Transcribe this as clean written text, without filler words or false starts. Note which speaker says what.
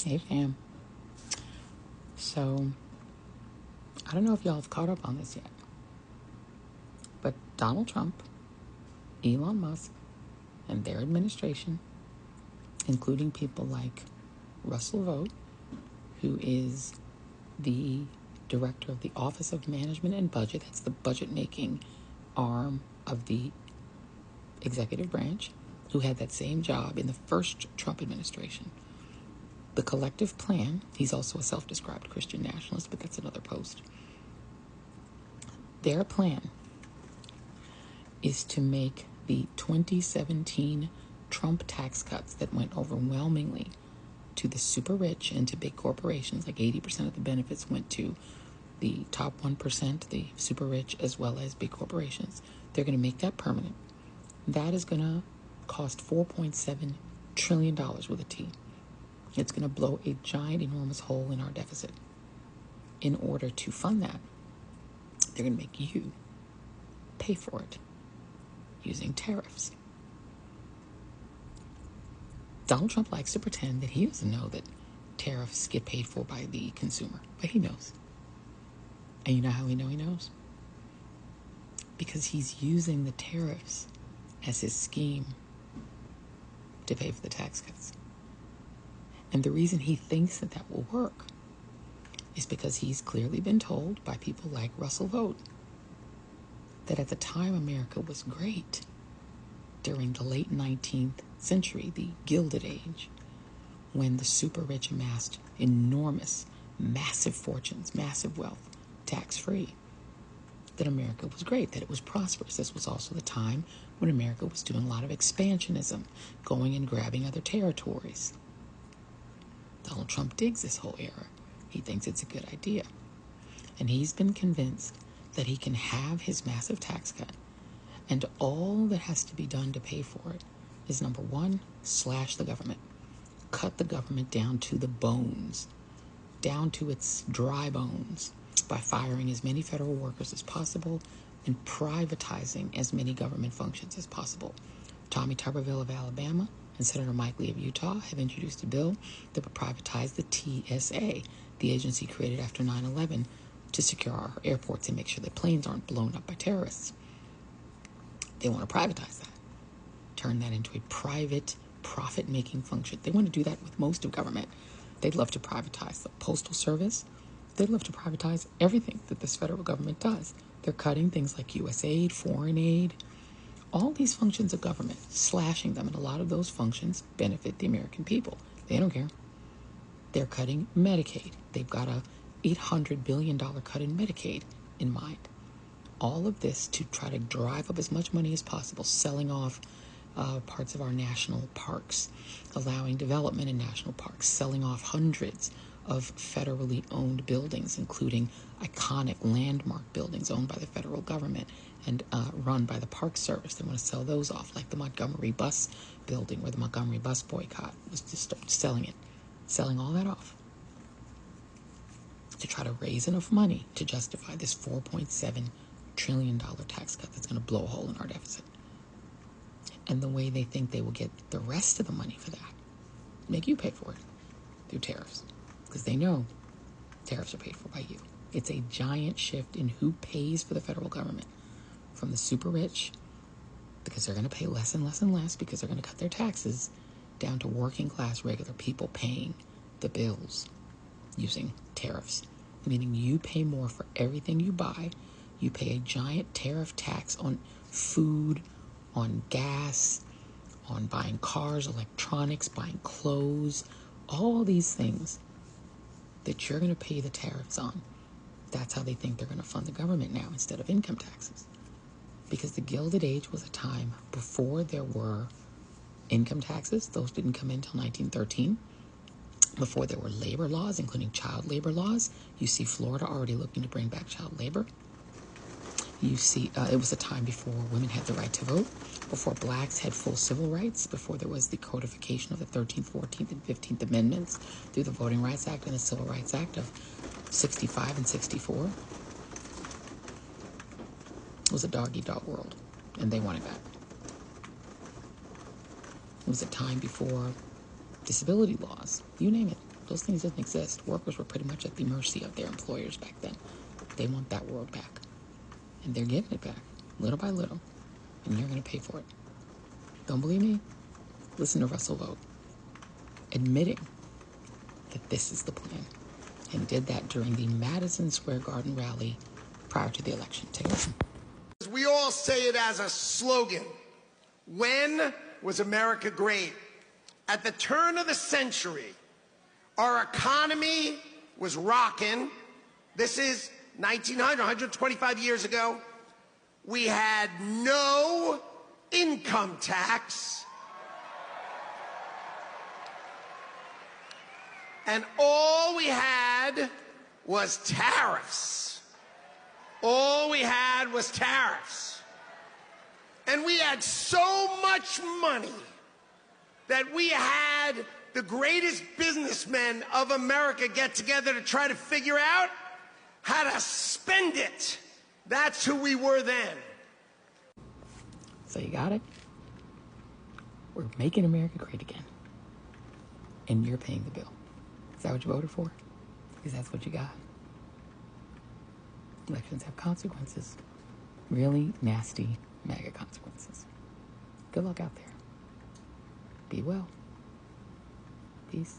Speaker 1: Hey fam. So, I don't know if y'all have caught up on this yet, but Donald Trump, Elon Musk, and their administration, including people like Russell Vought, who is the director of the Office of Management and Budget, that's the budget making arm of the executive branch, who had that same job in the first Trump administration. The collective plan, he's also a self-described Christian nationalist, but that's another post. Their plan is to make the 2017 Trump tax cuts that went overwhelmingly to the super rich and to big corporations, like 80% of the benefits went to the top 1%, the super rich, as well as big corporations. They're going to make that permanent. That is going to cost $4.7 trillion with a T. It's going to blow a giant, enormous hole in our deficit. In order to fund that, they're going to make you pay for it using tariffs. Donald Trump likes to pretend that he doesn't know that tariffs get paid for by the consumer, but he knows. And you know how we know he knows? Because he's using the tariffs as his scheme to pay for the tax cuts. And the reason he thinks that that will work is because he's clearly been told by people like Russell Vought that at the time America was great, during the late 19th century, the Gilded Age, when the super rich amassed enormous, massive fortunes, massive wealth, tax-free, that America was great, that it was prosperous. This was also the time when America was doing a lot of expansionism, going and grabbing other territories. Donald Trump digs this whole era. He thinks it's a good idea. And he's been convinced that he can have his massive tax cut, and all that has to be done to pay for it is, number one, slash the government. Cut the government down to the bones, down to its dry bones, by firing as many federal workers as possible and privatizing as many government functions as possible. Tommy Tuberville of Alabama and Senator Mike Lee of Utah have introduced a bill that would privatize the TSA, the agency created after 9/11 to secure our airports and make sure that planes aren't blown up by terrorists. They want to privatize that, turn that into a private profit-making function. They want to do that with most of government. They'd love to privatize the Postal Service. They'd love to privatize everything that this federal government does. They're cutting things like USAID, foreign aid, all these functions of government, slashing them, and a lot of those functions benefit the American people. They don't care. They're cutting Medicaid. They've got a $800 billion cut in Medicaid in mind. All of this to try to drive up as much money as possible, selling off parts of our national parks, allowing development in national parks, selling off hundreds of federally owned buildings, including iconic landmark buildings owned by the federal government and run by the Park Service. They want to sell those off, like the Montgomery bus building, where the Montgomery bus boycott was to start selling all that off to try to raise enough money to justify this $4.7 trillion tax cut that's going to blow a hole in our deficit. And the way they think they will get the rest of the money for that, make you pay for it through tariffs, because they know tariffs are paid for by you. It's a giant shift in who pays for the federal government, from the super rich, because they're going to pay less and less and less because they're going to cut their taxes, down to working class regular people paying the bills using tariffs, meaning you pay more for everything you buy. You pay a giant tariff tax on food, on gas, on buying cars, electronics, buying clothes, all these things that you're going to pay the tariffs on. That's how they think they're going to fund the government now instead of income taxes. Because the Gilded Age was a time before there were income taxes. Those didn't come in until 1913. Before there were labor laws, including child labor laws. You see Florida already looking to bring back child labor. You see, it was a time before women had the right to vote, before blacks had full civil rights, before there was the codification of the 13th, 14th, and 15th Amendments through the Voting Rights Act and the Civil Rights Act of 65 and 64. It was a dog-eat-dog world, and they wanted that. It was a time before disability laws, you name it. Those things didn't exist. Workers were pretty much at the mercy of their employers back then. They want that world back. And they're giving it back, little by little. And you're going to pay for it. Don't believe me? Listen to Russell Vogt admitting that this is the plan. And did that during the Madison Square Garden rally prior to the election. Take a listen.
Speaker 2: We all say it as a slogan. When was America great? At the turn of the century, our economy was rocking. This is 1900, 125 years ago. We had no income tax. And all we had was tariffs. All we had was tariffs. And we had so much money that we had the greatest businessmen of America get together to try to figure out how to spend it. That's who we were then.
Speaker 1: So you got it? We're making America great again. And you're paying the bill. Is that what you voted for? Because that's what you got. Elections have consequences. Really nasty, mega consequences. Good luck out there. Be well. Peace.